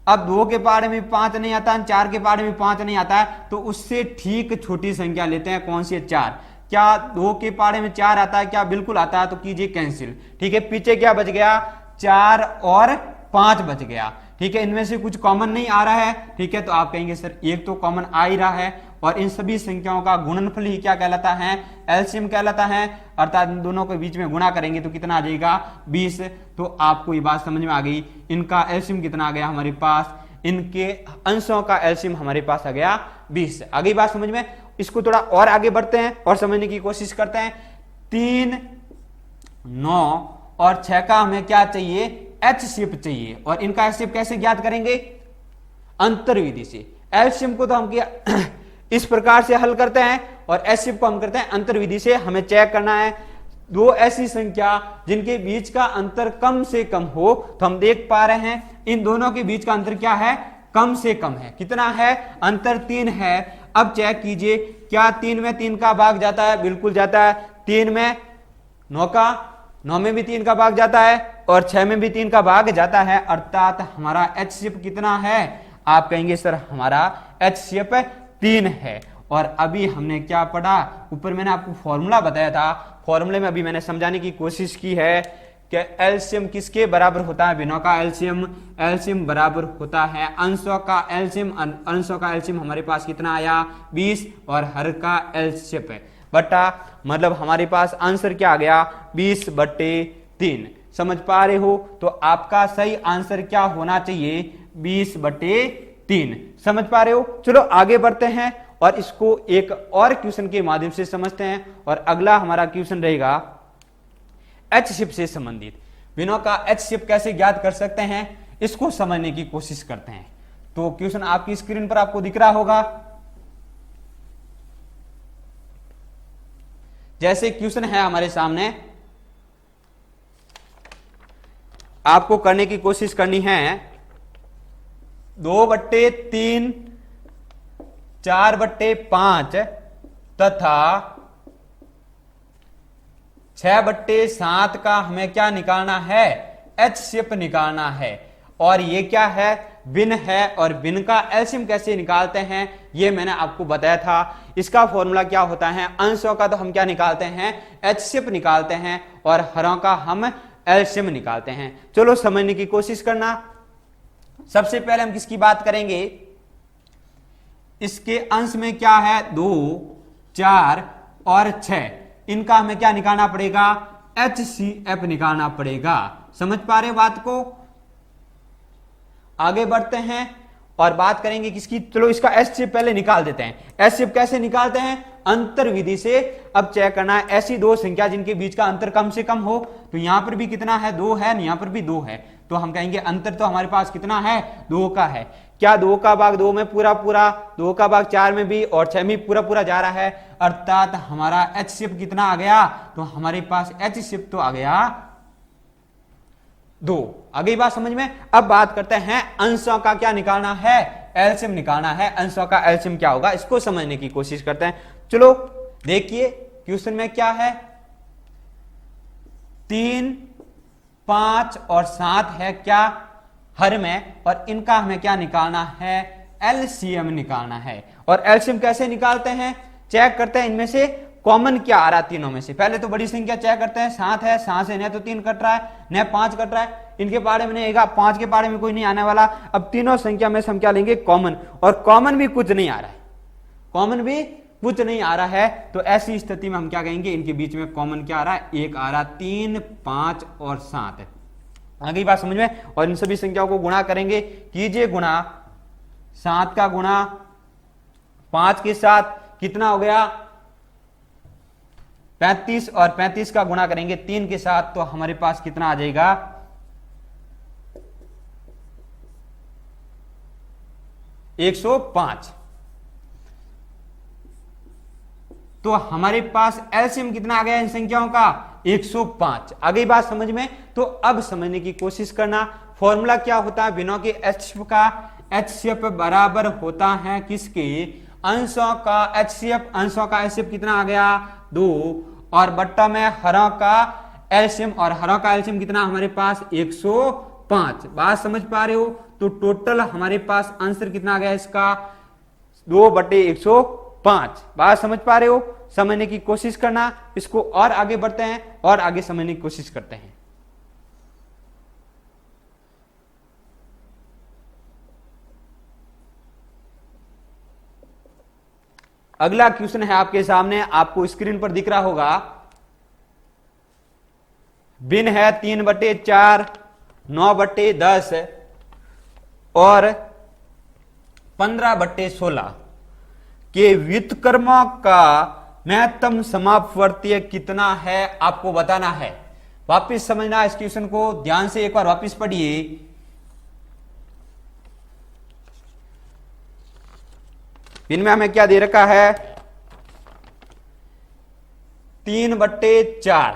अब 2 के पहाड़े में 5 नहीं आता, 4 के पहाड़े में 5 नहीं आता है, तो उससे ठीक छोटी संख्या लेते हैं। कौन सी है, 4। क्या 2 के पहाड़े में 4 आता है, क्या बिल्कुल आता है, तो कीजिए कैंसिल। ठीक है, पीछे क्या बच गया, 4 और 5 बच गया। ठीक है, इनमें से कुछ कॉमन नहीं आ रहा है। ठीक है, तो आप कहेंगे सर एक तो कॉमन आ ही रहा है, और इन सभी संख्याओं का गुणनफल ही क्या कहलाता है, एलसीएम कहलाता है। अर्थात इन दोनों के बीच में गुणा करेंगे तो कितना आ जाएगा, 20। तो आपको ये बात समझ में आ गई। इनका एलसीएम कितना आ गया हमारे पास, इनके अंशों का एलसीएम हमारे पास आ गया 20। आगे बात समझ में। इसको थोड़ा और आगे बढ़ते हैं और समझने की कोशिश करते हैं। 3, 9 और 6 का हमें क्या चाहिए, एचसीएफ चाहिए। और इनका एचसीएफ कैसे ज्ञात करेंगे, अंतर विधि से। एलसीएम को तो हम क्या इस प्रकार से हल करते हैं, और एचसीएफ को हम करते हैं अंतर विधि से। हमें चेक करना है दो ऐसी संख्या जिनके बीच का अंतर कम से कम हो, तो हम देख पा रहे हैं इन दोनों के बीच का अंतर क्या है, कम से कम है। कितना है, अंतर 3 है। अब चेक कीजिए, क्या 3 में 3 का भाग जाता है, बिल्कुल जाता है। 3 में 9 का, 9 में भी 3 का भाग जाता है, और 6 में भी 3 का भाग जाता है। अर्थात हमारा एचसीएफ कितना है, आप कहेंगे सर हमारा एचसीएफ 3 है। और अभी हमने क्या पढ़ा, ऊपर मैंने आपको फॉर्मूला बताया था, फॉर्मूले में अभी मैंने समझाने की कोशिश की है कि एलसीएम किसके बराबर होता है, भिन्नों का एलसीएम। एलसीएम बराबर होता है अंशों का एलसीएम। अंशों का एलसीएम हमारे पास कितना आया, 20, और हर का एलसीएम है बटा, मतलब हमारे पास आंसर क्या आ गया, 20/3। समझ पा रहे हो। तो आपका सही आंसर क्या होना चाहिए, 20/3। समझ पा रहे हो। चलो आगे बढ़ते हैं और इसको एक और क्वेश्चन के माध्यम से समझते हैं। और अगला हमारा क्वेश्चन रहेगा एचसीएफ से संबंधित। बिनों का एचसीएफ कैसे ज्ञात कर सकते हैं, इसको समझने की कोशिश करते हैं। तो क्वेश्चन आपकी स्क्रीन पर आपको दिख रहा होगा। जैसे क्वेश्चन है हमारे सामने, आपको करने की कोशिश करनी है 2/3, 4/5 तथा 6/7 का हमें क्या निकालना है, एचसीएफ निकालना है। और ये क्या है, भिन्न है। और भिन्न का एलसीएम कैसे निकालते हैं, ये मैंने आपको बताया था। इसका फॉर्मूला क्या होता है, अंशों का तो हम क्या निकालते हैं, एचसीएफ निकालते हैं, और हरों का हम एलसीएम निकालते हैं। चलो समझने की कोशिश करना। सबसे पहले हम किसकी बात करेंगे, इसके अंश में क्या है, 2, 4 और 6, इनका हमें क्या निकालना पड़ेगा, एचसीएफ निकालना पड़ेगा। समझ पा रहे बात को। आगे बढ़ते हैं और बात करेंगे किसकी, चलो इसका एचसीएफ पहले निकाल देते हैं। एचसीएफ कैसे निकालते हैं, अंतर विधि से। अब चेक करना है ऐसी दो संख्या जिनके बीच का अंतर कम से कम हो। तो यहां पर भी कितना है, 2 है, यहां पर भी 2 है। तो हम कहेंगे अंतर तो हमारे पास कितना है, 2 का है। क्या 2 का भाग 2 में पूरा पूरा, 2 का भाग 4 में भी, और 6 में पूरा पूरा जा रहा है। अर्थात हमारा एचसीएफ कितना आ गया, तो हमारे पास एचसीएफ तो आ गया 2। आगे बात समझ में। अब बात करते हैं अंशों का क्या निकालना है, एलसीएम निकालना है। अंशों का एलसीएम क्या होगा, इसको समझने की कोशिश करते हैं। चलो देखिए क्वेश्चन में क्या है, 3, 5 और 7 है क्या हर में, और इनका हमें क्या निकालना है, एलसीएम निकालना है। और एलसीएम कैसे निकालते हैं, चेक करते हैं इनमें से कॉमन क्या आ रहा है तीनों में से। पहले तो बड़ी संख्या चेक करते हैं, 7 है, 7 से न तो 3 कट रहा है, न 5 कट रहा है। इनके पारे में नहीं, 5 के पारे में कोई नहीं आने वाला। अब तीनों संख्या में से हम क्या लेंगे, कॉमन। और कॉमन भी कुछ नहीं आ रहा है, कॉमन भी कुछ नहीं आ रहा है। तो ऐसी स्थिति में हम क्या कहेंगे, इनके बीच में कॉमन क्या आ रहा है, 1 आ रहा, 3, 5 और 7 है। आगे बात समझ में। और इन सभी संख्याओं को गुणा करेंगे, कीजिए गुणा। 7 का गुणा 5 के साथ कितना हो गया, 35, और 35 का गुणा करेंगे 3 के साथ, तो हमारे पास कितना आ जाएगा, 105। तो हमारे पास एलसीएम कितना आ गया इन संख्याओं का 105। आ गई बात समझ में? तो अब समझने की कोशिश करना। फॉर्मूला क्या होता है बिनों के एचसीएफ का? एचसीएफ बराबर होता है किसके? अंशों का एचसीएफ। अंशों का एचसीएफ कितना आ गया 2 और बट्टा में हरों का एलसीएम, और हरों का एलसीएम कितना हमारे पास 105। बात समझ पा रहे हो? तो टोटल हमारे पास आंसर कितना आ गया इसका 2/105। बात समझ पा रहे हो? समझने की कोशिश करना। इसको और आगे बढ़ते हैं और आगे समझने की कोशिश करते हैं। अगला क्वेश्चन है आपके सामने, आपको स्क्रीन पर दिख रहा होगा। भिन्न है 3/4, 9/10 और 15/16 के व्युत्क्रमों का महत्तम समापवर्तीय कितना है आपको बताना है। वापिस समझना इस क्वेश्चन को, ध्यान से एक बार वापिस पढ़िए। इनमें हमें क्या दे रखा है 3/4,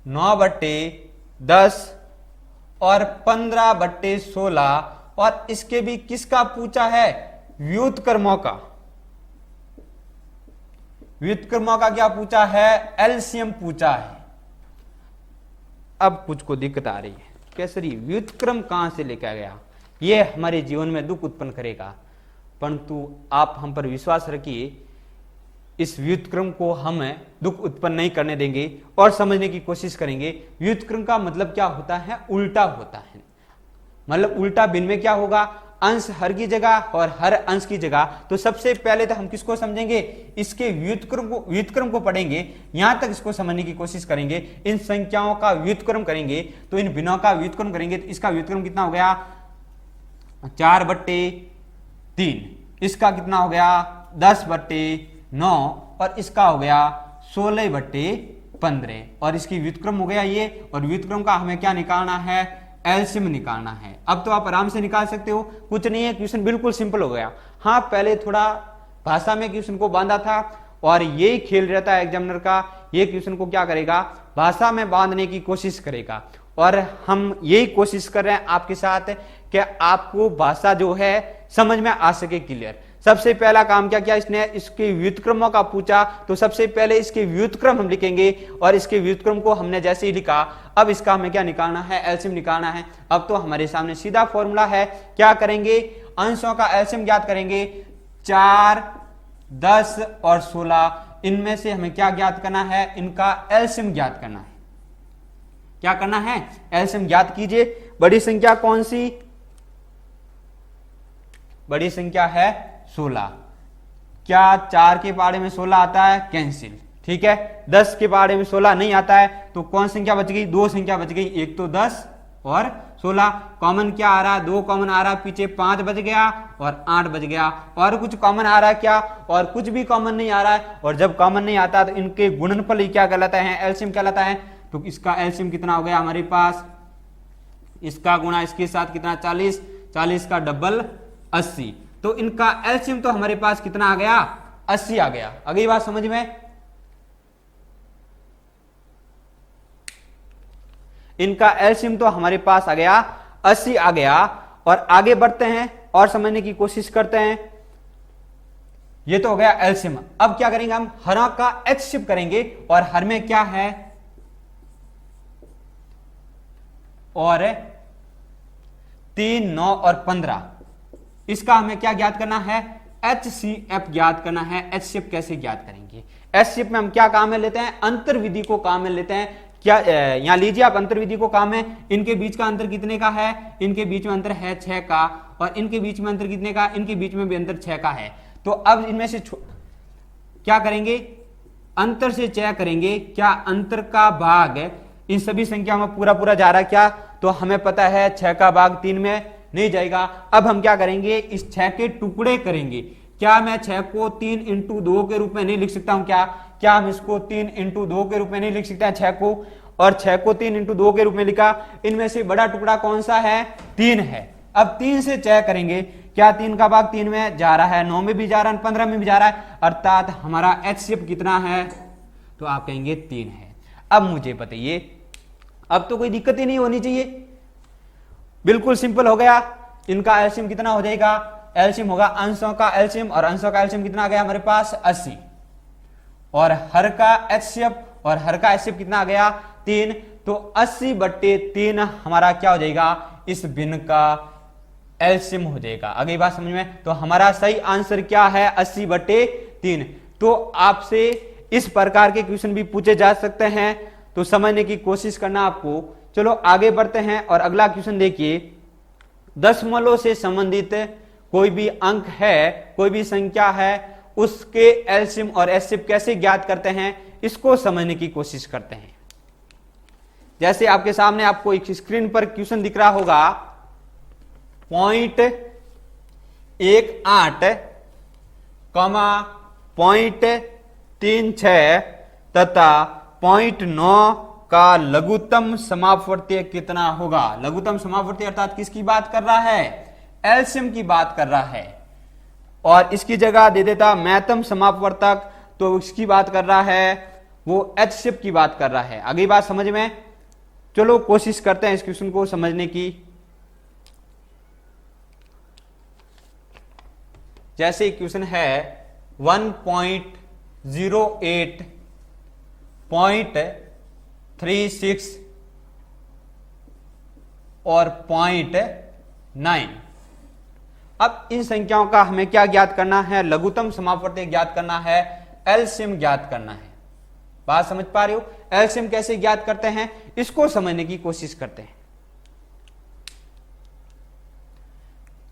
9/10 और 15/16 और इसके भी किसका पूछा है? व्युत्क्रमों का। व्युत्क्रमों का क्या पूछा है? एलसीएम पूछा है। अब कुछ को दिक्कत आ रही है, कैसरी व्युत्क्रम कहां से लेकर गया? यह हमारे जीवन में दुख उत्पन्न करेगा, परंतु आप हम पर विश्वास रखिए, इस व्युत्क्रम को हम दुख उत्पन्न नहीं करने देंगे और समझने की कोशिश करेंगे। व्युत्क्रम का मतलब क्या होता है? उल्टा होता है। मतलब उल्टा भिन्न में क्या होगा? अंश हर की जगह और हर अंश की जगह। तो सबसे पहले तो हम किसको समझेंगे? इसके व्युत्क्रम को पढ़ेंगे। यहां तक इसको समझने की कोशिश करेंगे। इन संख्याओं का व्युत्क्रम करेंगे, तो इन भिन्नों का व्युत्क्रम करेंगे तो इसका व्युत्क्रम कितना हो गया 4/3। इसका कितना हो गया 10/9 और इसका हो गया 16/15 और इसकी व्युत्क्रम हो गया ये। और व्युत्क्रम का हमें क्या निकालना है? एलसीएम निकालना है। अब तो आप आराम से निकाल सकते हो, कुछ नहीं है, क्वेश्चन बिल्कुल सिंपल हो गया। हाँ, पहले थोड़ा भाषा में क्वेश्चन को बांधा था और यही खेल रहता है एग्जामिनर का, ये क्वेश्चन को क्या करेगा भाषा में बांधने की कोशिश करेगा। और हम यही कोशिश कर रहे हैं आपके साथ कि आपको भाषा जो है समझ में आ सके क्लियर। सबसे पहला काम क्या किया इसने? इसके व्युत्क्रमों का पूछा, तो सबसे पहले इसके व्युत्क्रम हम लिखेंगे और इसके व्युत्क्रम को हमने जैसे ही लिखा, अब इसका हमें क्या निकालना है? एलसीएम निकालना है। अब तो हमारे सामने सीधा फॉर्मूला है, क्या करेंगे? अंशों का एलसीएम ज्ञात करेंगे। 4, 10 और 16 इनमें से हमें क्या ज्ञात करना है? इनका एलसीएम ज्ञात करना है। क्या करना है? एलसीएम ज्ञात कीजिए। बड़ी संख्या कौन सी? बड़ी संख्या है 16। क्या 4 के पहाड़े में 16 आता है? कैंसिल। ठीक है, 10 के पहाड़े में 16 नहीं आता है, तो कौन संख्या बच गई? 2 संख्या बच गई, एक तो 10 और 16। कॉमन क्या आ रहा है? 2 कॉमन आ रहा है, पीछे 5 बच गया और 8 बच गया। और कुछ कॉमन आ रहा है क्या? और कुछ भी कॉमन नहीं आ रहा है। और जब कॉमन नहीं आता तो इनके गुणनफल ही क्या कहलाता है? एलसीएम कहलाता है। तो इसका एलसीएम कितना हो गया हमारे पास? इसका गुणा इसके साथ कितना 40, 40 का डबल 80। तो इनका एलसीएम तो हमारे पास कितना आ गया? 80 आ गया। अगली बात समझ में? इनका एलसीएम तो हमारे पास आ गया 80 आ गया। और आगे बढ़ते हैं और समझने की कोशिश करते हैं। ये तो हो गया एलसीएम। अब क्या करेंगे हम? हरों का एचसीएफ करेंगे। और हर में क्या है? और 3, 9 और 15। इसका हमें क्या ज्ञात करना है? एचसीएफ ज्ञात करना है। एचसीएफ कैसे ज्ञात करेंगे? एचसीएफ में हम क्या काम में लेते हैं? अंतर विधि को काम में लेते हैं। क्या यहां लीजिए आप, अंतर विधि को काम है। इनके बीच का अंतर कितने का है? इनके बीच में अंतर है 6 का। और इनके बीच में अंतर कितने का? इनके बीच में भी अंतर 6 का है। तो अब इनमें से क्या करेंगे? अंतर से चय करेंगे। क्या अंतर का भाग इन सभी संख्या में पूरा पूरा जा रहा है क्या? तो हमें पता है 6 का भाग 3 में नहीं जाएगा। अब हम क्या करेंगे? इस 6 के टुकड़े करेंगे। क्या मैं 6 को 3 × 2 के रूप में नहीं लिख सकता हूं? क्या हम इसको 3 × 2 के रूप में नहीं लिख सकते हैं 6 को? और 6 को 3 × 2 के रूप में लिखा। इनमें से बड़ा टुकड़ा कौन सा है? 3 है। अब 3 से चय करेंगे। क्या 3 का भाग 3 में जा रहा है, 9 में भी जा रहा है, 15 में भी जा रहा है, अर्थात हमारा HCF कितना है, तो आप कहेंगे 3 है। अब मुझे बताइए, अब तो कोई दिक्कत ही नहीं होनी चाहिए, बिल्कुल सिंपल हो गया। इनका एलसीएम कितना हो जाएगा, एलसीएम होगा अंशों का एलसीएम, और अंशों का एलसीएम कितना आ गया हमारे पास 80, और हर का HCF और हर का HCF कितना आ गया 3, तो 80/3 हमारा क्या हो जाएगा, इस भिन्न का एलसीएम हो जाएगा। अगली बात समझ में, तो हमारा सही आंसर क्या है 80/3। तो आपसे इस प्रकार के क्वेश्चन भी पूछे जा सकते हैं, तो समझने की कोशिश करना आपको। चलो आगे बढ़ते हैं और अगला क्वेश्चन देखिए, दशमलव से संबंधित कोई भी अंक है, कोई भी संख्या है, उसके एलसीएम और एचसीएफ कैसे ज्ञात करते हैं, इसको समझने की कोशिश करते हैं। जैसे आपके सामने आपको एक स्क्रीन पर क्वेश्चन दिख रहा होगा, 0.18, 0.36 तथा 0.9 का लघुत्तम समापवर्तीय कितना होगा। लघुत्तम समापवर्तीय अर्थात किसकी बात कर रहा है, एलसीएम की बात कर रहा है, और इसकी जगह दे देता महत्तम समापवर्तक, तो इसकी बात कर रहा है वो एचसीएफ की बात कर रहा है। अगली बात समझ में, चलो कोशिश करते हैं इस क्वेश्चन को समझने की। जैसे क्वेश्चन है 1.08.36 और 0.9। अब इन संख्याओं का हमें क्या ज्ञात करना है, लघुत्तम समापवर्ती ज्ञात करना है, एलसीएम ज्ञात करना है। बात समझ पा रहे हो, एलसीएम कैसे ज्ञात करते हैं, इसको समझने की कोशिश करते हैं।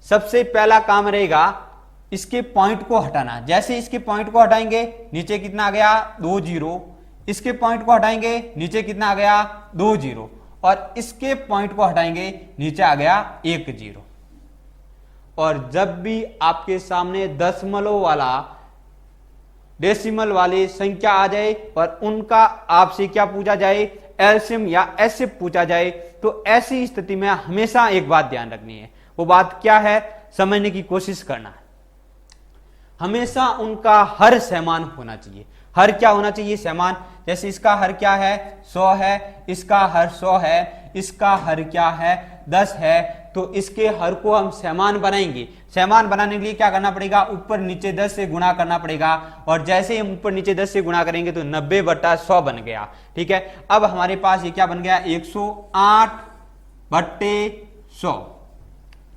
सबसे पहला काम रहेगा इसके पॉइंट को हटाना। जैसे इसके पॉइंट को हटाएंगे, नीचे कितना आ गया 2 0, इसके पॉइंट को हटाएंगे, नीचे कितना आ गया 2 0, और इसके पॉइंट को हटाएंगे, नीचे आ गया 1 0। और जब भी आपके सामने दशमलव वाला, डेसिमल वाली संख्या आ जाए और उनका आपसे क्या पूछा जाए, एलसीएम या एचसीएफ पूछा जाए, तो ऐसी स्थिति में हमेशा एक बात ध्यान रखनी है। वो बात क्या है, समझने की कोशिश करना। हमेशा उनका हर समान होना चाहिए। हर क्या होना चाहिए, समान। जैसे इसका हर क्या है 100 है, इसका हर 100 है, इसका हर क्या है 10 है, तो इसके हर को हम समान बनाएंगे। समान बनाने के लिए क्या करना पड़ेगा, ऊपर नीचे 10 से गुणा करना पड़ेगा, और जैसे ही हम ऊपर नीचे 10 से गुणा करेंगे तो 90/100 बन गया। ठीक है, अब हमारे पास ये क्या बन गया 108/100,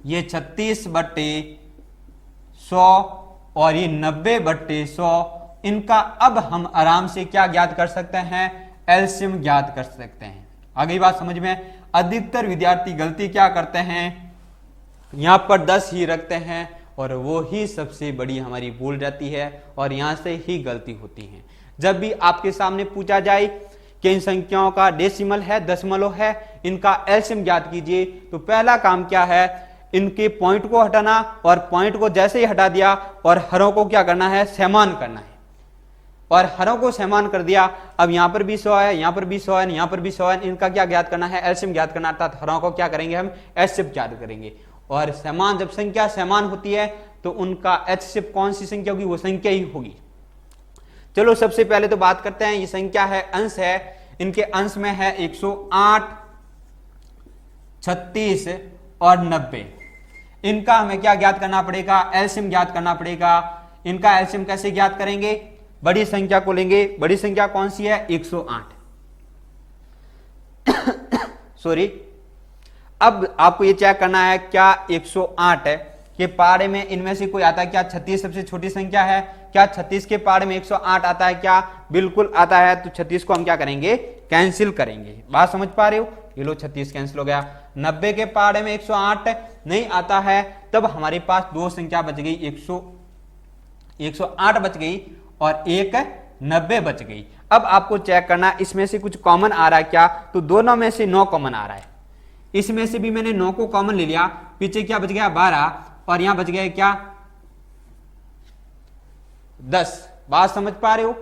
ये 36/100 और ये 90/100। इनका अब हम आराम से क्या ज्ञात कर सकते हैं, एलसीएम ज्ञात कर सकते हैं। अगली बात समझ में, अधिकतर विद्यार्थी गलती क्या करते हैं, यहां पर 10 ही रखते हैं, और वो ही सबसे बड़ी हमारी भूल रहती है, और यहां से ही गलती होती है। जब भी आपके सामने पूछा जाए कि इन संख्याओं का डेसिमल है, दशमलव है, इनका एलसीएम ज्ञात कीजिए, तो पहला काम क्या है, इनके पॉइंट को हटाना, और पॉइंट को जैसे ही हटा दिया और हरों को क्या करना है, समान करना है, और हरों को समान कर दिया। अब यहां पर भी 100 है, यहां पर भी 100 है, यहां पर भी 100 है, इनका क्या ज्ञात करना है, एलसीएम ज्ञात करना, अर्थात हरों को क्या करेंगे हम, एचसीएफ ज्ञात करेंगे। और समान, जब संख्या समान होती है तो उनका एचसीएफ कौन सी संख्या होगी, वो संख्या ही होगी। चलो सबसे पहले तो बात करते हैं, ये संख्या है, अंश है, इनके अंश में है 108, 36 और 90। इनका हमें क्या ज्ञात करना पड़ेगा, एलसीएम ज्ञात करना पड़ेगा। इनका एलसीएम कैसे ज्ञात करेंगे, बड़ी संख्या को लेंगे। बड़ी संख्या कौन सी है, 108 सॉरी। अब आपको ये चेक करना है, क्या 108 है के पारे में इनमें से कोई आता है क्या, 36 सबसे छोटी संख्या है, क्या 36 के पारे में 108 आता है क्या, बिल्कुल आता है। तो 36 को हम क्या करेंगे, कैंसिल करेंगे। बात समझ पा रहे हो, ये लो 36 कैंसिल हो गया। 90 के पारे में 108 नहीं आता है, तब हमारे पास दो संख्या बच गई, 108 बच गई और एक 90 बच गई। अब आपको चेक करना इसमें से कुछ कॉमन आ रहा है क्या, तो दोनों में से 9 कॉमन आ रहा है। इसमें से भी मैंने 9 को कॉमन ले लिया, पीछे क्या बच गया 12, और यहां बच गया क्या 10। बात समझ पा रहे हो,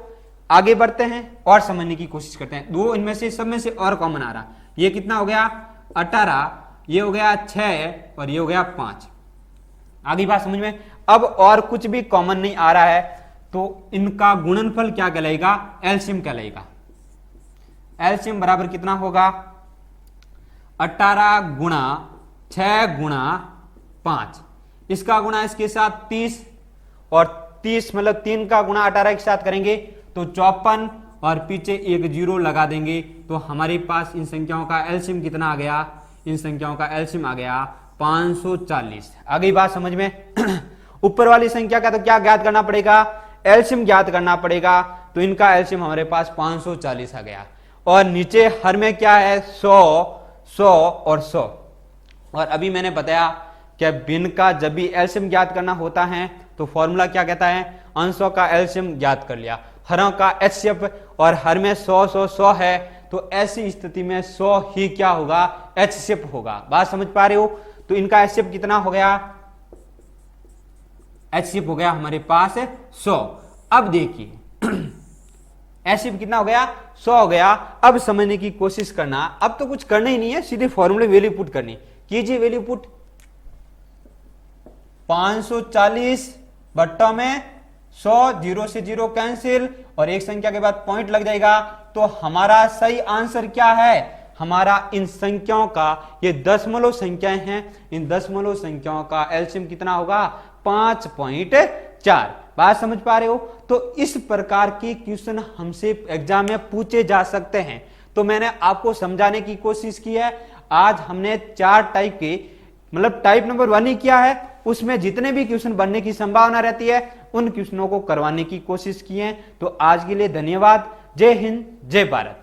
आगे बढ़ते हैं और समझने की कोशिश करते हैं। दो इनमें से सब में से और कॉमन आ रहा, ये कितना हो गया 18, ये हो गया 6 और ये हो गया 5। आगे बात समझ में। अब और कुछ भी कॉमन नहीं आ रहा है तो इनका गुणनफल क्या कहलाएगा, एलसीएम कहलाएगा। एलसीएम बराबर कितना होगा, 18 गुणा 6 गुणा 5, इसका गुणा इसके साथ 30, और 30 मतलब 3 का गुणा 18 के साथ करेंगे तो 54, और पीछे एक जीरो लगा देंगे तो हमारे पास इन संख्याओं का एलसीएम कितना आ गया, इन संख्याओं का एलसीएम आ गया 540। आ गई बात समझ में। ऊपर वाली संख्या का तो क्या ज्ञात करना पड़ेगा, एलसीएम ज्ञात करना पड़ेगा, तो इनका एलसीएम हमारे पास 540 आ गया। और नीचे हर में क्या है, 100, 100 और 100। और अभी मैंने बताया कि भिन्न का जब भी एलसीएम ज्ञात करना होता है तो फॉर्मूला क्या कहता है, अंशों का एलसीएम ज्ञात कर लिया, हरों का एचसीएफ, और हर में 100, 100, 100 है तो ऐसी स्थिति में 100 ही क्या होगा, एचसीएफ होगा। बात समझ पा रहे हो। तो इनका एचसीएफ कितना हो गया, एचसीएफ हो गया हमारे पास 100। अब देखिए एचसीएफ कितना हो गया, 100 हो गया। अब समझने की कोशिश करना, अब तो कुछ करना ही नहीं है, सीधे फॉर्मूले वैल्यू पुट करनी। कीजिए वैल्यू पुट, 540 बट्टा में 100, 0 से 0 कैंसिल, और एक संख्या के बाद पॉइंट लग जाएगा। तो हमारा सही आंसर क्या है, हमारा इन संख्याओं का, ये दशमलव संख्याएं हैं, इन दशमलव संख्याओं का एलसीएम कितना होगा, 5.4। बात समझ पा रहे हो। तो इस प्रकार के क्वेश्चन हमसे एग्जाम में पूछे जा सकते हैं। तो मैंने आपको समझाने की कोशिश की है। आज हमने 4 टाइप के, मतलब टाइप नंबर 1 ही किया है, उसमें जितने भी क्वेश्चन बनने की संभावना रहती है उन क्वेश्चनों को करवाने की कोशिश की है। तो आज के लिए धन्यवाद। जय हिंद, जय भारत।